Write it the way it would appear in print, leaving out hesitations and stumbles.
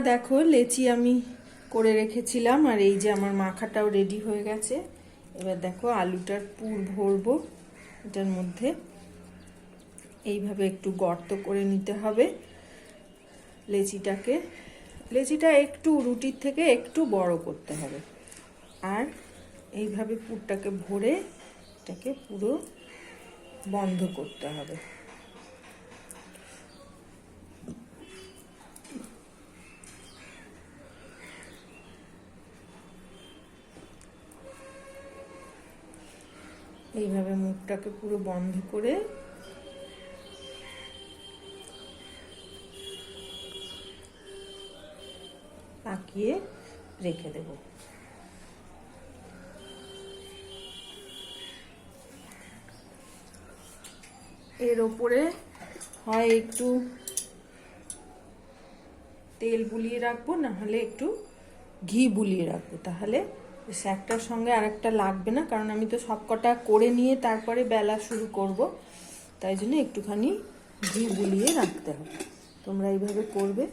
দেখো লেচি আমি করে রেখেছিলাম, আর এই যে আমার মাখাটাও রেডি হয়ে গেছে। এবার দেখো আলুটার পুর ভরবো এটার মধ্যে। এইভাবে একটু গর্ত করে নিতে হবে লেচিটা একটু রুটির থেকে একটু বড় করতে হবে। আর এইভাবে পুরটাকে ভরে এটাকে পুরো বন্ধ করতে হবে। এইভাবে মুখটাকে পুরো বন্ধ করে পাকিয়ে রেখে দেব। এর ওপরে হয় একটু তেল বুলিয়ে রাখবো, না হলে একটু ঘি বুলিয়ে রাখবো, তাহলে একটার সঙ্গে আরেকটা লাগবে না। কারণ আমি তো সবকটা করে নিয়ে তারপরে বেলা শুরু করব, তাই জন্য একটুখানি ঘি বুলিয়ে রাখতে হবে। তোমরা এইভাবে করবে।